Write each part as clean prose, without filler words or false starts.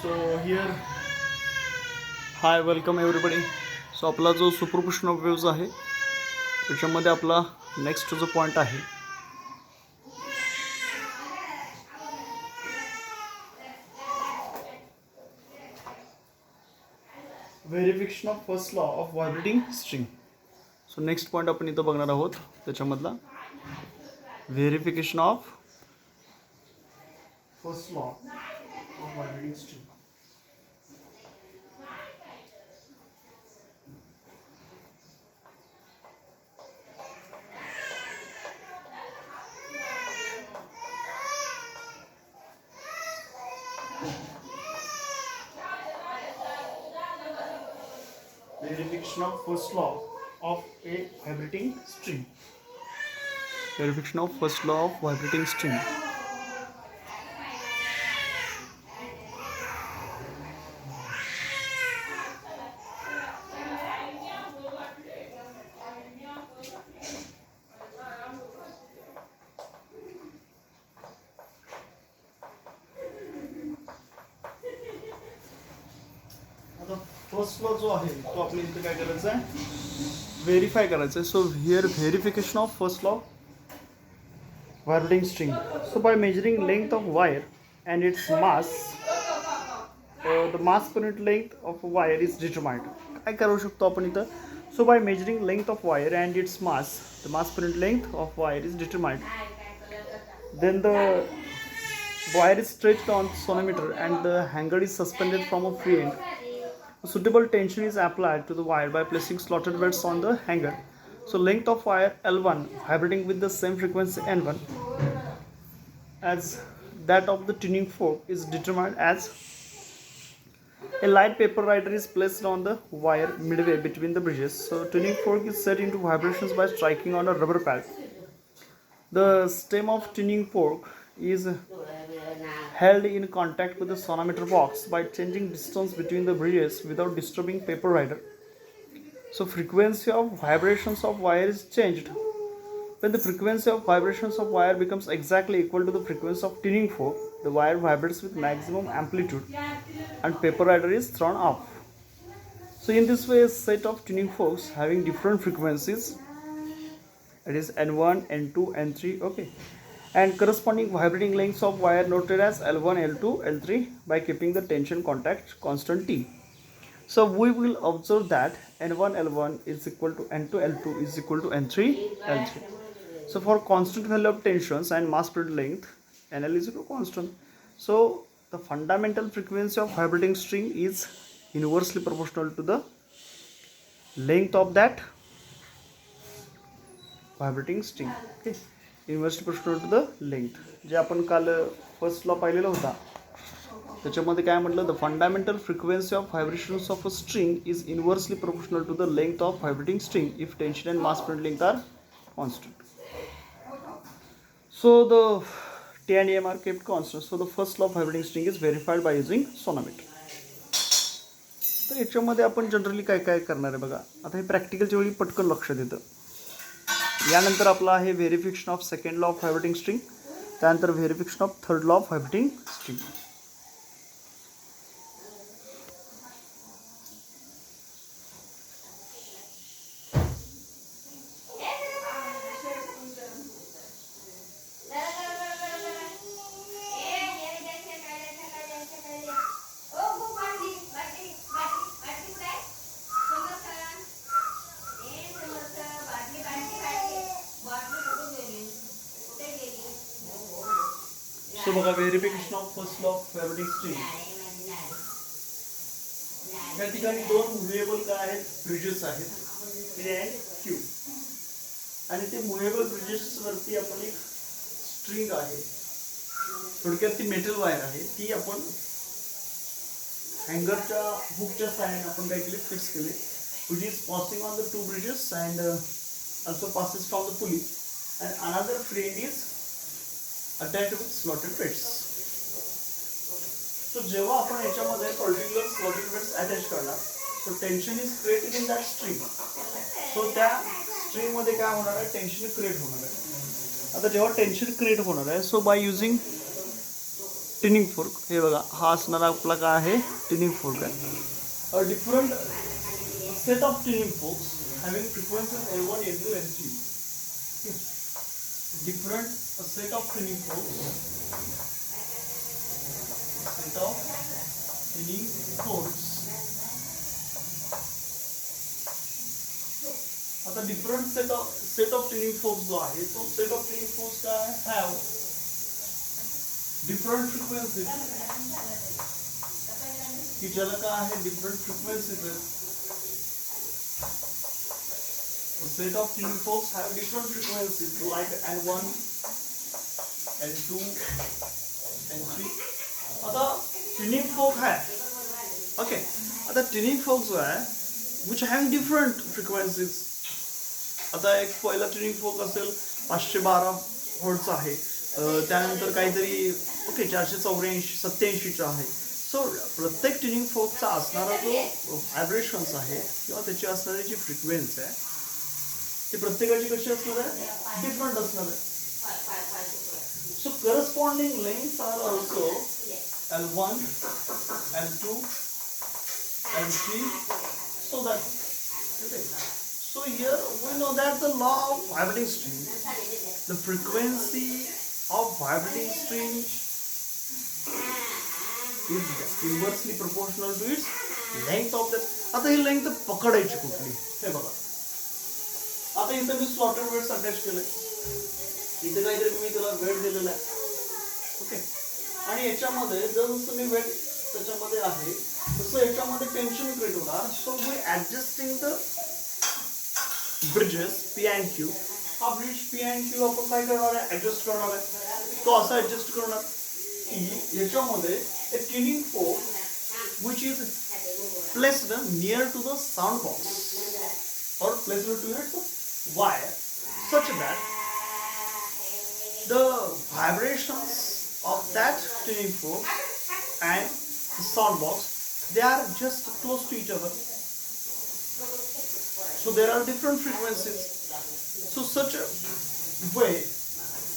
So here hi welcome everybody. So आपला जो superposition of waves आहे त्याच्यामध्ये आपला नेक्स्ट जो पॉईंट आहे verification of first law of vibrating string. So next point आपण इथं बघणार आहोत त्याच्यामधला verification of first law of vibrating string. Verification of first law of a vibrating string. Verification of first law of vibrating string. आता first law जो आहे तो आपल्या इथे काय करायचा आहे, व्हेरीफाय करायचं आहे. So here verification of first law vibrating string. So by measuring length of wire and its mass, the mass per unit length of wire is determined. काय करू शकतो आपण इथं? So by measuring length of wire and its mass, the mass per unit length of wire is determined. Then the wire is stretched on sonometer and the hanger is suspended from a free end. A suitable tension is applied to the wire by placing slotted weights on the hanger. So length of wire L1 vibrating with the same frequency N1 as that of the tuning fork is determined as a light paper rider is placed on the wire midway between the bridges. So tuning fork is set into vibrations by striking on a rubber pad. The stem of tuning fork is held in contact with the sonometer box by changing distance between the bridges without disturbing paper rider. So frequency of vibrations of wire is changed. When the frequency of vibrations of wire becomes exactly equal to the frequency of tuning fork, the wire vibrates with maximum amplitude and paper rider is thrown off. So in this way, a set of tuning forks having different frequencies, that is N1, N2, N3, okay, and corresponding vibrating lengths of wire noted as L1, L2, L3 by keeping the tension contact constant T. So we will observe that N1 L1 is equal to N2 L2 is equal to N3 L3. So for constant value of tensions and mass per length, NL is equal to constant. So the fundamental frequency of vibrating string is inversely proportional to the length of that vibrating string. Okay, inversely proportional to the length. जे आपण काल first law पाहिलेला होता त्याच्यामध्ये काय म्हटलं, the fundamental frequency of vibrations of a string is inversely proportional to the length of vibrating string if tension and mass per length are constant. So the T and M are kept constant. So the first law of vibrating string is verified by using sonometer. तर याच्यामध्ये आपण generally काय काय करणार आहे बघा. आता हे प्रॅक्टिकलच्या वेळी पटकन लक्षात येतं. यानंतर आपला आहे verification of second law of vibrating string, त्यानंतर verification of third law of vibrating string. So बघा, verification of first law of vibrating string. या ठिकाणी दोन मुव्हेबल काय आहेत, ब्रिजेस आहेत, P and Q. आणि ते मुव्हेबल ब्रिजेस वरती आपण एक स्ट्रिंग आहे, थोडक्यात ती मेटल वायर आहे, ती आपण हँगरच्या हुकच्या साहाय्याने आपण काय केले, फिक्स केले, which is passing on the two bridges and also passes from the pulley, and another friend is attached with slotted weights. So जेव्हा आपण याच्यामध्ये पर्टिक्युलर slotted weights अटॅच करणार, so tension is created in that string. So त्या string मध्ये काय होणार आहे, tension create होणार आहे. आता जेव्हा टेन्शन क्रिएट होणार आहे, सो बाय युजिंग टिनिंग फोर्क. हे बघा, हा असणारा आपला काय आहे, टिनिंग फोर्क आहे. Different set of tinning forks having frequencies L1, L2, L3. Different set of tuning forks. Set of tuning forks. आता different set of tuning forks जो आहे तो सेट ऑफ ट्युनिंग फोर्क्स काय हॅव डिफरंट फ्रिक्वेन्सीज, की ज्याला काय आहे different frequencies आहेत. Set of tuning forks have different frequencies like N1, N2, N3. आता tuning fork है, okay. आता tuning fork जो है, which have different frequencies. आता एक पहिला tuning fork असेल 512 हर्ट्ज आहे, त्यानंतर काहीतरी ओके 484 87 आहे. सो प्रत्येक ट्युनिंग फोर्कचा असणारा जो व्हायब्रेशन्स आहे किंवा त्याची असणारी जी फ्रिक्वेन्सी आहे ती प्रत्येकाची कशी असणार आहे, डिफरंट असणार आहे. So corresponding lengths are also L1, L2, L3, so that okay. So here we know that the law of vibrating string, the frequency of vibrating string is inversely proportional to its length of the. आता ही length पकडायची कुठली हे बघा. आता इथं मी slotted weights attach केले, इथे काहीतरी मी त्याला वेट दिलेला आहे, ओके. आणि याच्यामध्ये जसं मी वेट त्याच्यामध्ये आहे तसं याच्यामध्ये टेन्शन क्रिएट होणार. So we adjusting the bridges P and Q. हा ब्रिज P and Q आपण काय करणार आहे, ऍडजस्ट करणार आहे. तो असा ऍडजस्ट करणार की याच्यामध्ये a tuning fork which is placed near to the sound box or placed to its wire such that the vibrations of that tuning fork and the sound box, they are just close to each other. So there are different frequencies. So such a way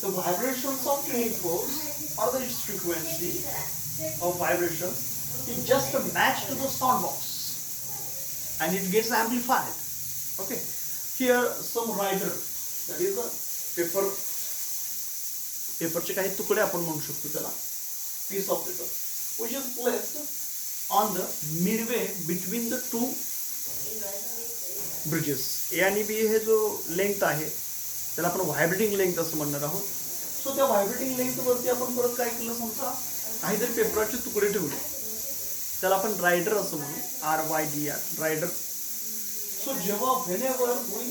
the vibrations of tuning forks or the frequency of vibrations is just a match to the sound box and it gets amplified. Okay. Here some writer, that is a पेपरचे काही तुकडे आपण म्हणू शकतो त्याला, piece of paper which is placed on the midway between the two bridges. A आणि B हे जो length आहे त्याला आपण व्हायब्रेटिंग लेंथ असं म्हणणार आहोत. सो त्या व्हायब्रेटिंग लेंथ वरती आपण परत काय केलं, समजा काहीतरी पेपराचे तुकडे ठेवले, त्याला आपण रायडर असं म्हणू, RYDR rider. So whenever we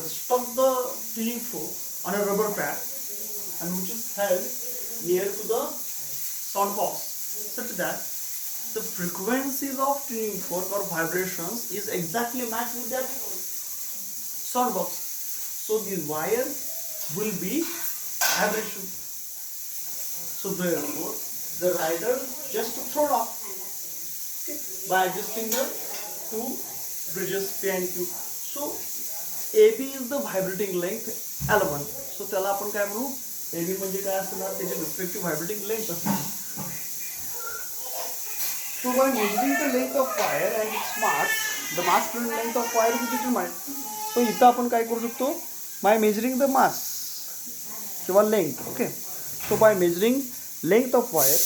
stuck the tuning fork on a rubber pad and which is held near to the sound box such that the frequencies of tuning fork or vibrations is exactly matched with that sound box. So the wire will be vibration. So therefore the rider just thrown off, okay, by adjusting the two bridges P and Q. So AB is the vibrating length L1. So त्याला आपण काय म्हणू, AB म्हणजे काय असणार, त्याची respective vibrating length असणार. So by measuring the length of wire and its mass, the mass per length of wire is determined. So इथं आपण काय करू शकतो, by measuring the mass किंवा length, okay. So by measuring length of wire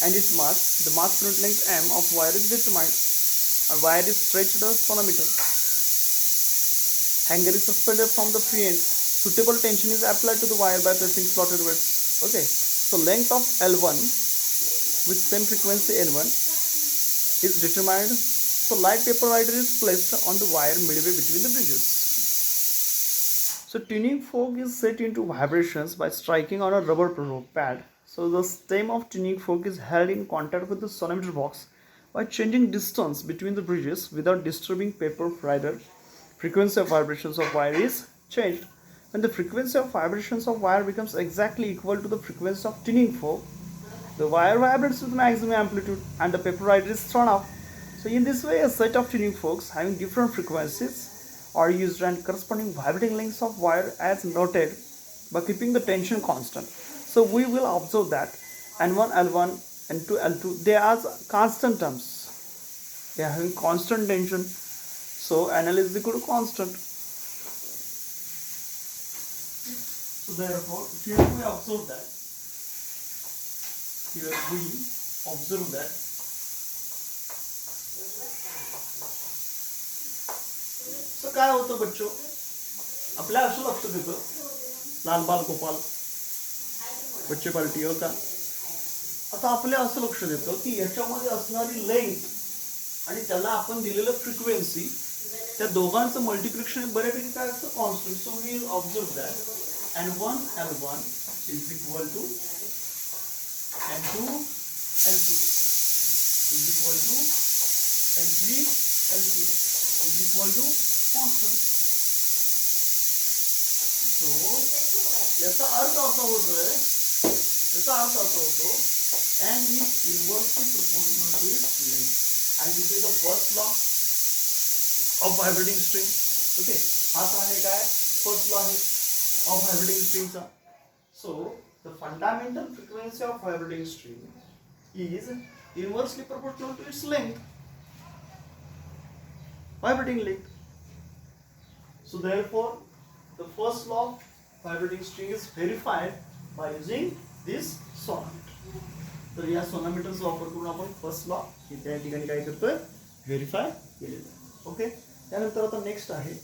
and its mass, the mass per unit length M of wire is determined. A wire is stretched a sonometer. Hanger is suspended from the free end. Suitable tension is applied to the wire by pressing slotted weights. Okay. So length of L1 with same frequency N1 is determined. So light paper rider is placed on the wire midway between the bridges. So tuning fork is set into vibrations by striking on a rubber pad. So the stem of tuning fork is held in contact with the sonometer box by changing distance between the bridges without disturbing paper rider. Frequency of vibrations of wire is changed. When the frequency of vibrations of wire becomes exactly equal to the frequency of tuning fork, the wire vibrates with maximum amplitude and the paper rider is thrown off. So in this way, a set of tuning forks having different frequencies are used and corresponding vibrating lengths of wire as noted by keeping the tension constant. So we will observe that N1, L1, N2, L2, they are constant terms. They are having constant tension. So NL is equal to constant. So therefore, here we observe that. Here we observe that so काय होतं बच्चो, आपल्या असं लक्षात येतं लाल बाल गोपाल बच्चे party होता. आता आपल्या असं लक्षात येतं की याच्यामध्ये असणारी लेंथ आणि त्याला आपण दिलेलं फ्रिक्वेन्सी, त्या दोघांचं मल्टिप्लिकेशन बऱ्यापैकी काय असतं, constant. So we observe that N1 L1 is equal to N2 L2 is equal to N3 L3 is equal to constant. So याचा अर्थ असा होतोय, याचा अर्थ असा होतो N is inversely proportional to its length, and this is the first law of vibrating string. Okay, हाच आहे काय first law आहे of vibrating strings. So the fundamental frequency of vibrating string is inversely proportional to its length, vibrating length. So therefore the first law of vibrating string is verified by using this sonometer. तर या सोनोमीटरचा वापर करून आपण first law त्या ठिकाणी काय करतोय, verify केलेलं. ओके, त्यानंतर आता नेक्स्ट आहे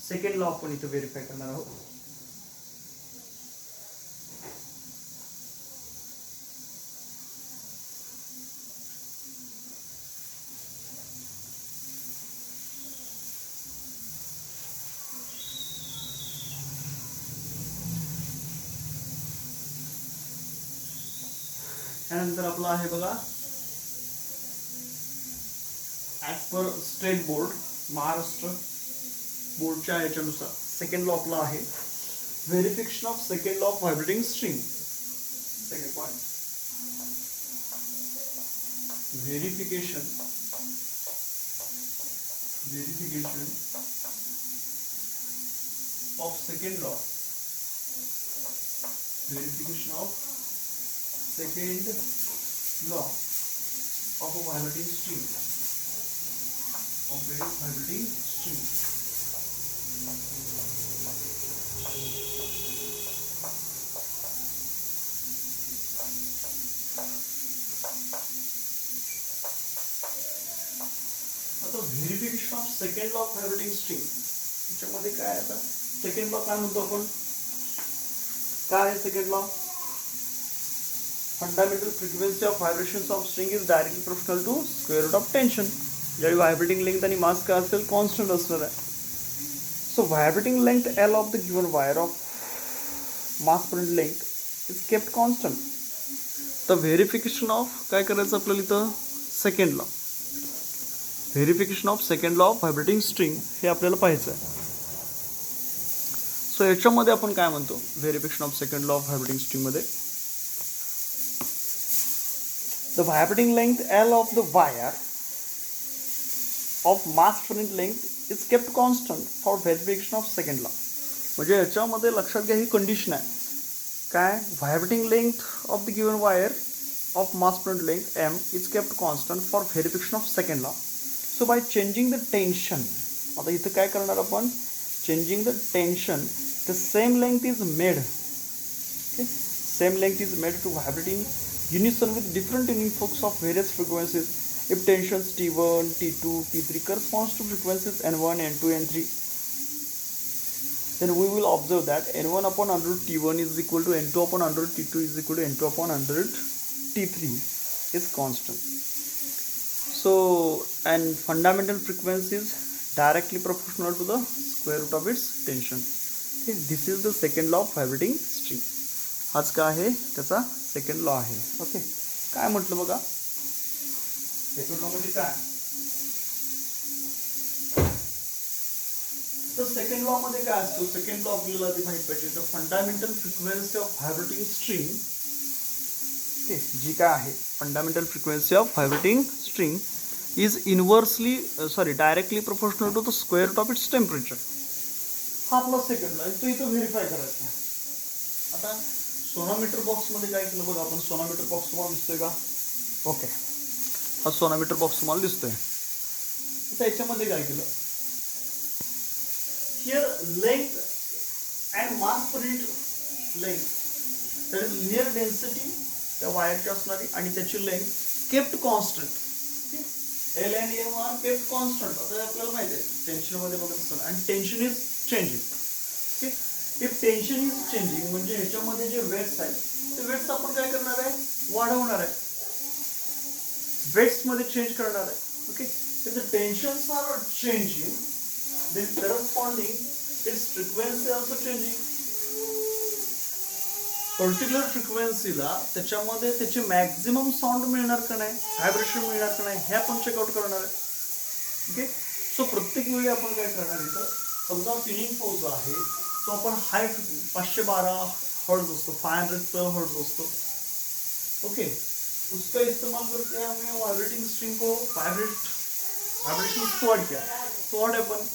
सेकंड लॉ आपण इथं व्हेरीफाय करणार आहोत. त्यानंतर आपला आहे बघा, as per state board Maharashtra बोर्डच्या याच्यानुसार सेकंड लॉ आपला आहे verification of second law of vibrating string. Second point, verification of second law, verification of second law of a vibrating string, of a vibrating string. आता verification of second law of vibrating string याच्यामध्ये काय आता second law काय म्हणतो आपण, काय आहे second law? Fundamental frequency of vibrations of string is directly proportional to square root of tension. ज्यावेळी vibrating length आणि mass काय असेल, constant असणार आहे. So vibrating length L of the given wire of mass per unit length is kept constant. तर verification of काय करायचं आपल्याला इथं, second law, verification of second law of vibrating string हे आपल्याला पाहायचं आहे. सो याच्यामध्ये आपण काय म्हणतो, verification of second law of vibrating स्ट्रिंगमध्ये the vibrating length L of the wire of mass per unit length is kept constant for verification of second law. म्हणजे याच्यामध्ये लक्षात घ्या ही कंडिशन आहे काय, vibrating length of the given wire of mass per unit length M is kept constant for verification of second law. So by changing the tension, आता इथं काय करणार आपण, changing the tension, the same length is made, okay, same length is made to vibrating unison with different tuning forks of various frequencies. If tensions T1, T2, T3 corresponds to frequencies N1, N2, N3, then we will observe that N1 upon under root T1 is equal to N2 upon under root T2 is equal to N2 upon under root T3 is constant. So, and fundamental frequency is directly proportional to the square root of its tension. Okay, this is the second law of vibrating string. हाच काय आहे त्याचा second law आहे. Okay, काय म्हटलं बघा, second law म्हणजे काय, तर सेकंड लॉ मध्ये काय असतो, सेकंड लॉ आपल्याला आधी माहित पाहिजे. तर fundamental frequency of vibrating string, okay, जी काय आहे fundamental frequency of vibrating string is inversely directly proportional to the square root of its temperature. हा आपला सेकंड लॉ आहे, तो इथं व्हेरीफाय करायचा. आता सोनोमीटर बॉक्समध्ये काय केलं बघा आपण. सोनोमीटर बॉक्स तुम्हाला दिसतोय का? ओके, हा सोनोमीटर बॉक्स तुम्हाला दिसतोय. त्याच्यामध्ये काय केलं, here length and mass per unit length, that is linear density त्या वायरची असणारी आणि त्याची length kept constant. L and M are kept constant. आता आपल्याला माहिती आहे टेन्शनमध्ये बघत असताना, आणि tension is changing. If tension is changing म्हणजे ह्याच्यामध्ये जे वेट्स आहेत ते वेट्स आपण काय करणार आहे, वाढवणार आहे, वेट्स मध्ये चेंज करणार आहे. Okay, if the tensions are changing, then corresponding its frequency also changing. Particular फ्रिक्वेन्सीला त्याच्यामध्ये त्याचे मॅक्झिमम साऊंड मिळणार का नाही, व्हायब्रेशन मिळणार का नाही, हे आपण चेकआउट करणार आहे. ओके, सो प्रत्येक वेळी आपण काय करणार इथं, समजा ट्युनिंग फोर्स जो आहे तो आपण हाय 512 हर्ट्ज असतो, 512 हर्ट्ज असतो. ओके, उसका इस्तेमाल करके हमें वाइब्रेटिंग स्ट्रिंग को वाइब्रेशन स्टोर्ड किया. So what happened?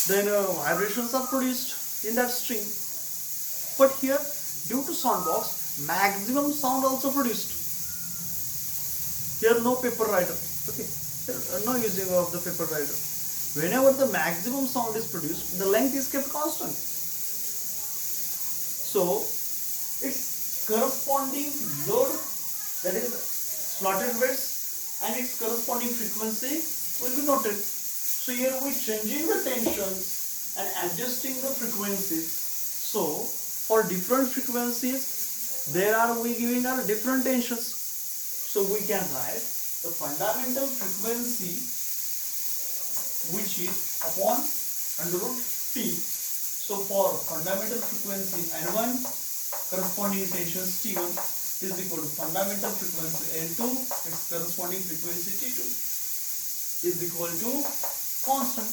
Then vibrations are produced in that string. But here, due to sound box, maximum sound also produced. Here no paper writer. Okay, no using of the paper writer. Whenever the maximum sound is produced, the length is kept constant. So its corresponding load, that is slotted weights, and its corresponding frequency will be noted. So here we changing the tensions and adjusting the frequencies. So for different frequencies, there are we giving our different tensions. So we can write the fundamental frequency, which is upon under root T. So for fundamental frequency N1, corresponding tensions T1 is equal to fundamental frequency N2, its corresponding frequency T2 is equal to constant.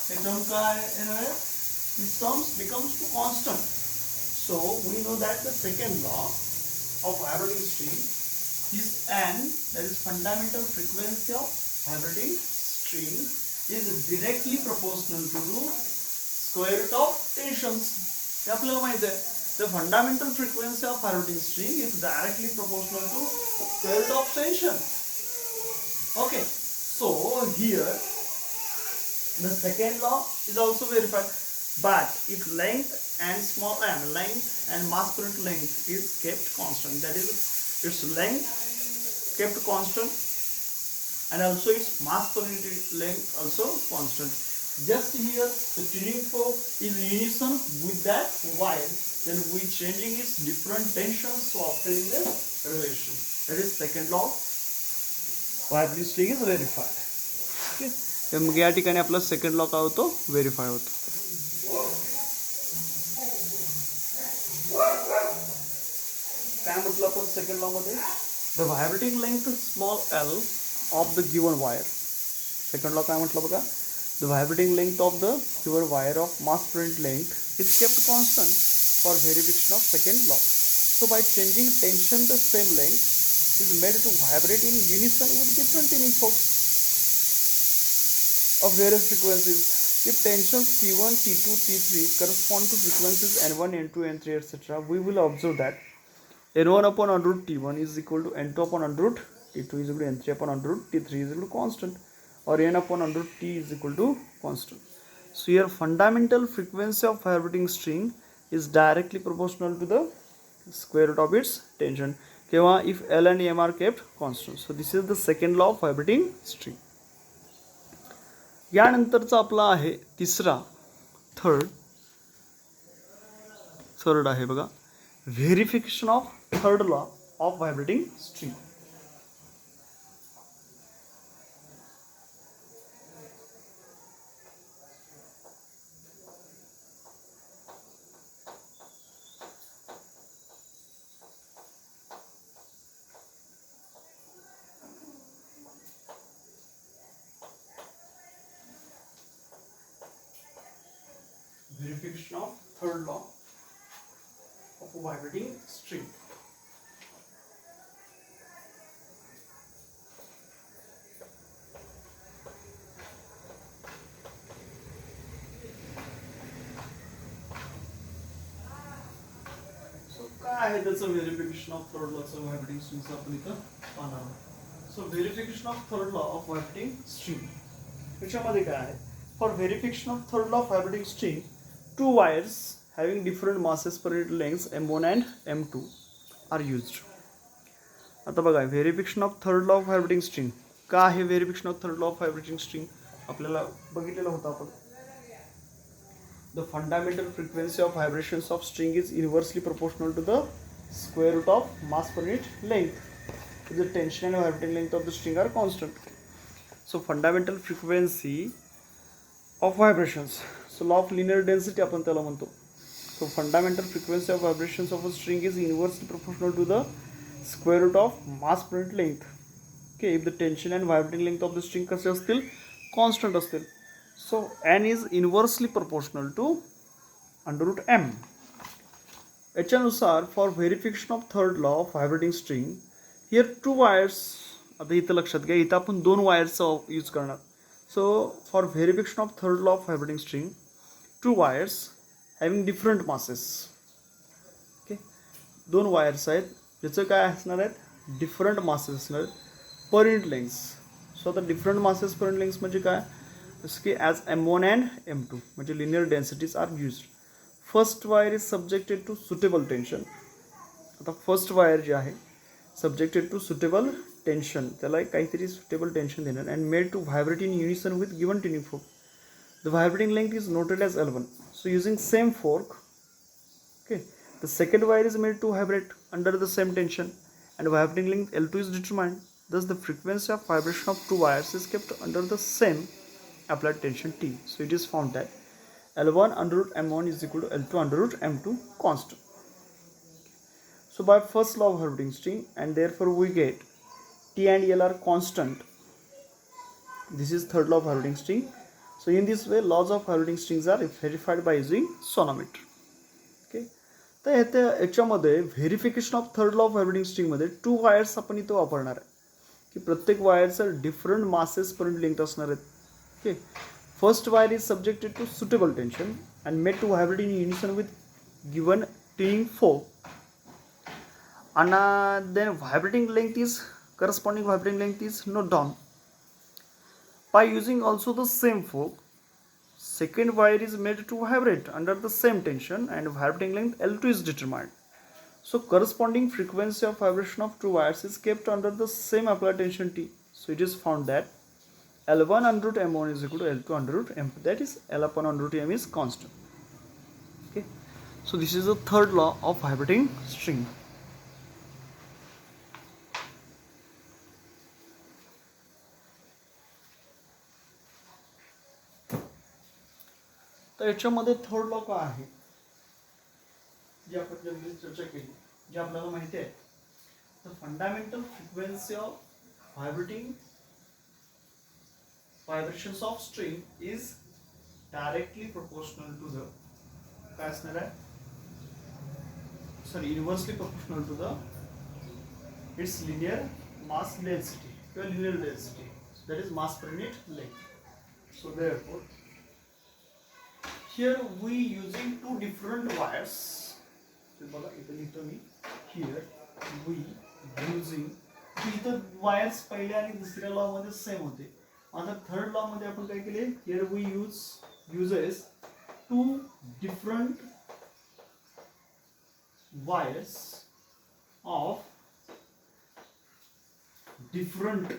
The term these terms becomes to constant. So we know that the second law of vibrating string is N, that is fundamental frequency of vibrating string, is directly proportional to the square root of tensions. हे आपल्याला माहिती आहे. The fundamental frequency of vibrating string is directly proportional to square root of tension. Okay, so here the second law is also verified. But if length and small m, length and mass per unit length is kept constant, that is its length kept constant and also its mass per unit length also constant. Just here the tuning fork is unison with that wire, then we changing its different tensions to obtain the relation. That is second law. Vibrating string is verified. Okay, मग या ठिकाणी आपला second law काय होतो, verify होतो. काय म्हटलं आपण second law मध्ये, the vibrating length small L of the given wire. Second law काय म्हटलं बघा, the vibrating length of the given wire of mass per unit length is kept constant for verification of second law. So by changing tension, the same length is made to vibrate in unison with different tuning forks of various frequencies. If tensions T1, T2, T3 correspond to frequencies N1, N2, N3, etc., we will observe that N1 upon under root T1 is equal to N2 upon under root T2 is equal to N3 upon under root T3 is equal to constant, or N upon under root T is equal to constant. So here fundamental frequency of vibrating string is directly proportional to the square root of its tension. Kewa if L and M are kept constant. So this is the second law of vibrating string. यानंतरचा आपला आहे तिसरा, third आहे बघा, verification of third law of vibrating string. Verification of third law of a vibrating string. काय आहे त्याचं verification of third लॉचं व्हायब्रेटिंग स्ट्रिंगचं आपण इथं पाहणार आहोत. So verification of third law of vibrating string याच्यामध्ये काय आहे, for verification of third law of vibrating string two wires having different masses per unit length M1 and M2 are used. आता बघा verification of third law of vibrating string का आहे. Verification of third law of vibrating string आपल्याला बघितलेलं होतं आपण. The fundamental frequency of vibrations of string is inversely proportional to the square root of mass per unit length. If the tension and vibrating length of the string are constant. So fundamental frequency of vibrations. So law of linear density आपण त्याला म्हणतो. So fundamental frequency of vibrations of a string is inversely proportional to the square root of mass per unit length. Okay, if the tension and vibrating length of the string कसे असतील, constant असतील. So n is inversely proportional to under root m. याच्यानुसार for verification of third law of vibrating string here two wires. आता इथं लक्षात घ्या, इथं आपण दोन वायर्सचा यूज करणार. So for verification of third law of vibrating string two wires having different masses. Okay, दोन वायर्स आहेत ज्याचं काय असणार आहेत, डिफरंट मासेस असणार आहेत पर युनिट लेंग्थ. सो आता different masses per unit length म्हणजे काय, जसं की ॲज M1 अँड M2 म्हणजे linear densities are used. First wire is subjected to suitable tension. आता फर्स्ट वायर जे आहे सब्जेक्टेड टू सुटेबल टेन्शन, त्याला काहीतरी सुटेबल टेन्शन देणार and made to vibrate in unison with given tuning fork. The vibrating length is noted as L1. So using same fork, okay, the second wire is made to vibrate under the same tension and vibrating length L2 is determined. Thus the frequency of vibration of two wires is kept under the same applied tension T. So it is found that L1 under root M1 is equal to L2 under root M2 constant. So by first law of vibrating string, and therefore we get T and L are constant. This is third law of vibrating string. So in this way laws of vibrating strings are verified by using sonometer. Okay. तर याच्यामध्ये verification of third law of vibrating स्ट्रिंगमध्ये two wires आपण इथं वापरणार आहे की प्रत्येक वायरचं डिफरंट मासेस पर्यंत लेंथ असणार आहेत. Okay, first wire is subjected to suitable tension and made to vibrate in unison with given tuning fork. आणि then vibrating length is corresponding vibrating length is note down. By using also the same fork, second wire is made to vibrate under the same tension and vibrating length L2 is determined. So corresponding frequency of vibration of two wires is kept under the same applied tension T. So it is found that L1 under root M1 is equal to L2 under root M2. That is L upon under root M is constant. Okay. So this is the third law of vibrating string. तर याच्यामध्ये third law काय आहे जे आपण चर्चा केली, जे आपल्याला माहिती आहे. The fundamental frequency of vibrations of string is directly proportional to the काय असणार आहे, sorry inversely proportional to the its linear mass density or linear density, that is mass per unit length. So therefore here we using two different wires. बघा इथं लिहितो मी, here we using, इथं wires पहिल्या आणि दुसऱ्या लॉ मध्ये same होते. आता थर्ड लॉ मध्ये आपण काय केले, here we uses two different wires of different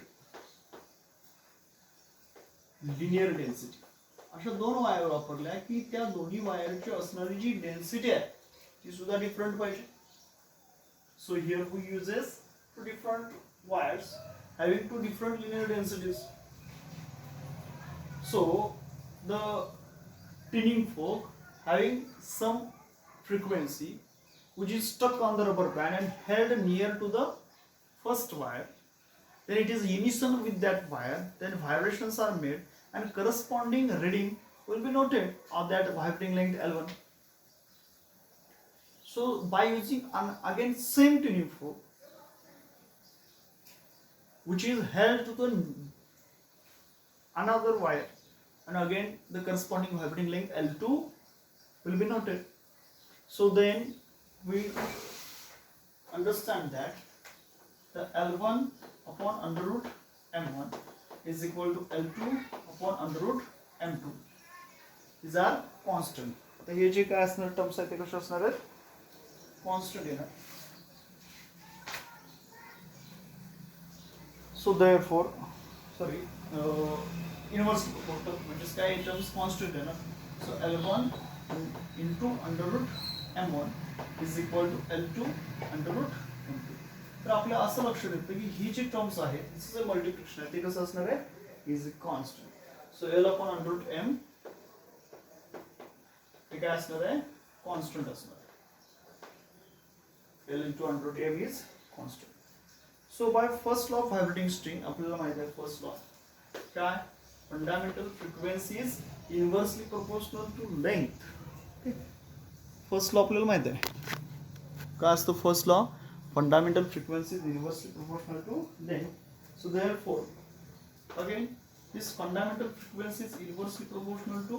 linear density. अशा दोन वायर वापरल्या की त्या दोन्ही वायरची असणारी जी डेन्सिटी आहे ती सुद्धा डिफरंट पाहिजे. So here we uses two different wires having two different linear densities. So the tuning fork having some frequency which is stuck on the rubber band and held near to the first wire, then it is unison with that wire, then vibrations are made and corresponding reading will be noted on that vibrating length L1. So by using again same tuning fork which is held to the another wire, and again the corresponding vibrating length L2 will be noted. So then we understand that the L1 upon under root M1 is equal to L2 upon under root M2. These are constant. तर हे जे काय असणार terms आहेत ते कसे असणार आहेत? Constant येणार. So therefore, sorry, inversely proportional म्हणजे काय टर्म्स कॉन्स्टंट येणार. So L1 into under root M1 is equal to L2 under root M2. तर आपल्या असं लक्षात येतं की ही जी टर्म्स आहे तिचं जे मल्टिप्लिकेशन आहे ते कसं असणार आहे? Is constant. So L upon under root M ते काय असणार आहे? कॉन्स्टंट असणार आहे. L into under root M is constant. So by first law of vibrating string आपल्याला माहिती आहे फर्स्ट लॉ काय? Fundamental frequency is inversely proportional to length. First law आपल्याला माहिती आहे. काय असतो first law? Fundamental frequency is inversely proportional to length. So therefore, again, this fundamental frequency is inversely proportional to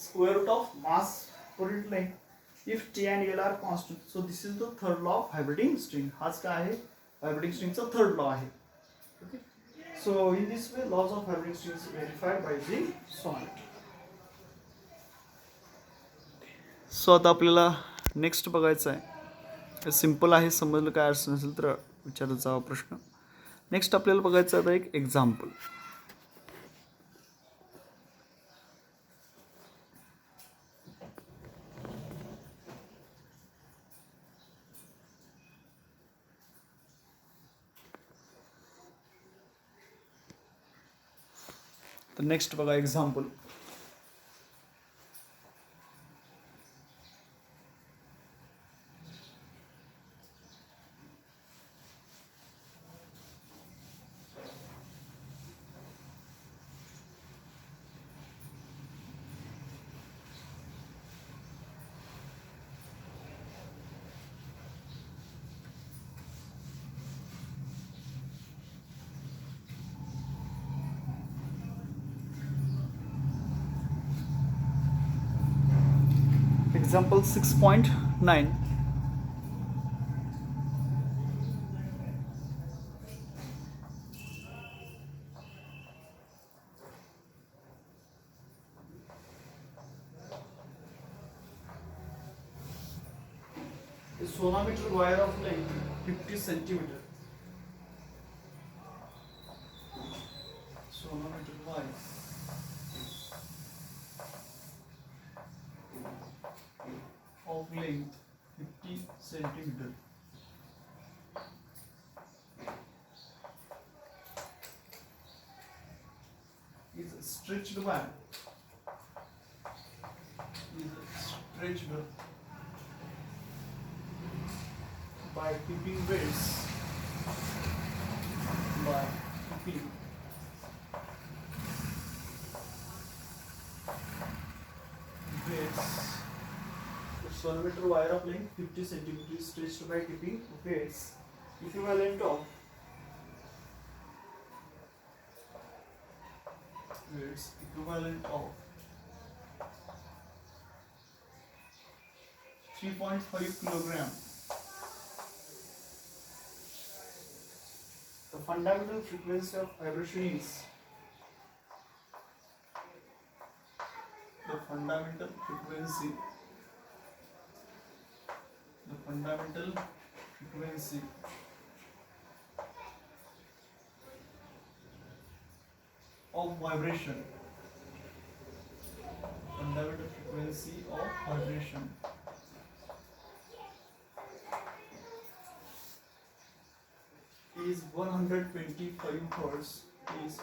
square root of mass per unit length if T and L are constant. So this is the third law of vibrating string. हाच काय आहे? Vibrating string चा third law आहे. Okay. So in this way, laws of vibrating string is verified by using sonnet. So आता आपल्याला next बघायचं आहे. Simple आहे, समजलं काय अडचण असेल तर विचारत जावा प्रश्न. नेक्स्ट आपल्याला बघायचं आता एक एक्झाम्पल. तर नेक्स्ट बघा example. Example 6.9. A sonometer wire of length 50 centimeter. Sonometer wire of length 50 centimeter is stretched by keeping weights The sonometer wire of length 50 centimeter is stretched by keeping weights equivalent of 3.5 kilogram. The fundamental frequency of vibration is the fundamental frequency of vibration. Fundamental frequency of vibration is 125 hertz. Is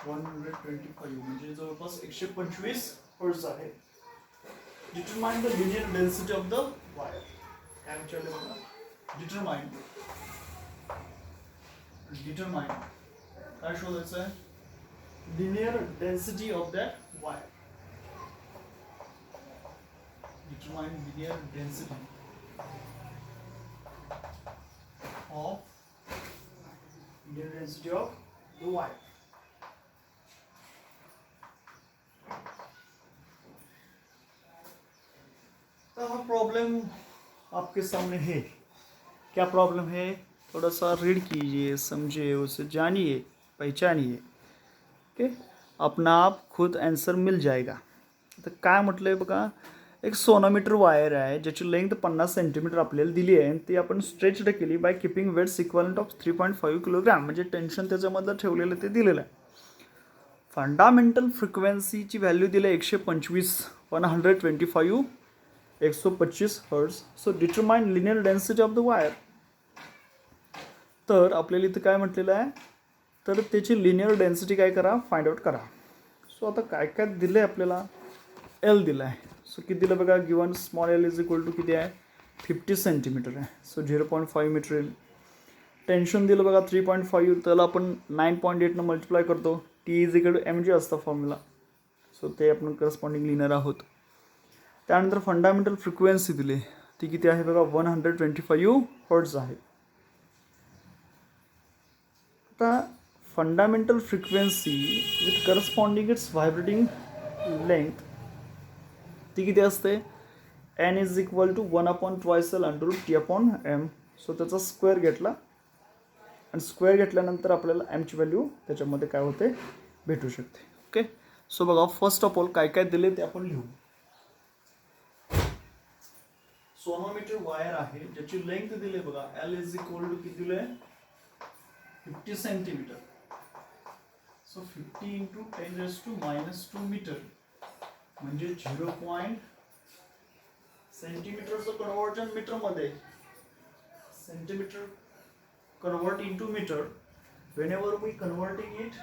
125 म्हणजे जवळपास 125 hertz आहे. Determine the linear density of the wire. Determine काय शोधायचं आहे? Linear density of that wire. Determine linear density of the wire. तर हा problem आपके सामने है। क्या प्रॉब्लम है, थोड़ा सा रीड कीजिए, समझिए, उसे जानिए, पहचानिए. ओके, अपना आप खुद आन्सर मिल जाएगा. तर काय म्हटलं आहे बघा, एक सोनोमीटर वायर आहे ज्याची लेंथ 50 सेंटीमीटर आपल्याला दिली आहे. ती आपण स्ट्रेच्ड केली by keeping weights equivalent of 3.5 kilogram. म्हणजे टेन्शन त्याच्यामधलं ठेवलेलं ते दिलेलं आहे. फंडामेंटल फ्रिक्वेन्सीची व्हॅल्यू दिली आहे 125, 125, 125 hertz. So determine linear density of the wire. तर आपल्याला इथं काय म्हटलेलं आहे, तर त्याची लिनियर डेन्सिटी काय करा, फाइंड आउट करा. सो आता काय काय दिलं आहे आपल्याला, एल दिला आहे. सो किती दिलं बघा, given small L is equal to किती आहे, 50 सेंटीमीटर आहे. सो 0.5 मीटर येईल. टेन्शन दिलं बघा 3.5, त्याला आपण 9.8 न मल्टिप्लाय करतो. T is equal to M G असतं फॉर्म्युला. सो ते आपण करस्पॉन्डिंग लिहिणार आहोत. त्यानंतर फंडामेंटल फ्रिक्वेन्सी दिली, ती किती आहे बघा, 125 हर्ट्ज आहे. आता fundamental frequency with corresponding its vibrating length ती किती असते, N is equal to 1/2 √T/m. So त्याचा स्क्वेअर घेतला आणि स्क्वेअर घेतल्यानंतर आपल्याला एमची व्हॅल्यू त्याच्यामध्ये काय होते भेटू शकते. ओके, सो बघा फर्स्ट ऑफ ऑल काय काय दिले ते आपण लिहू. सोनोमीटर वायर आहे ज्याची लेंथ दिली बघा, एल इज इक्वल टू किती दिले, 50 सेंटीमीटर. सो 50 × 10⁻² मीटर म्हणजे 0. सेंटीमीटरचं कन्वर्जन मीटरमध्ये, centimetre convert into meter. Whenever we converting it,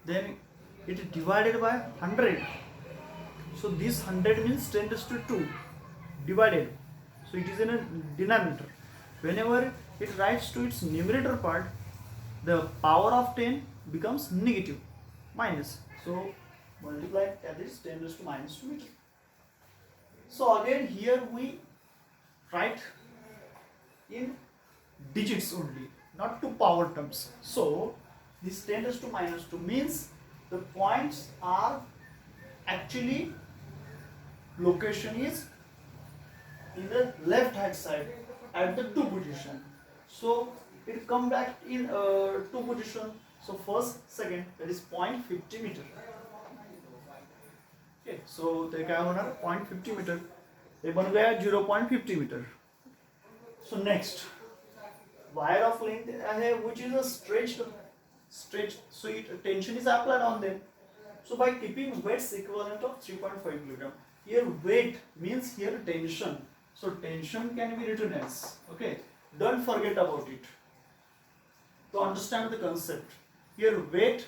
then it is divided by 100. So this 100 means 10⁻² divided. So it is in a denominator. Whenever it writes to its numerator part, the power of 10 becomes negative, minus. So multiply that is 10⁻² meter. So again here we write in digits only, not to power terms. So this 10⁻² means the points are actually location is in the left hand side at the 2 position. So it come back in 2 position. So first, second, that is 0.50 meter. Okay, so ते काय होणार, 0.50 metre, हे बन गया 0.50 metre. So next, wire of length है which is a stretched, so it tension is applied on them. So by keeping weights equivalent of 3.5 kilogram, here weight means here tension. So tension can be written as, okay, don't forget about it. To understand the concept, here weight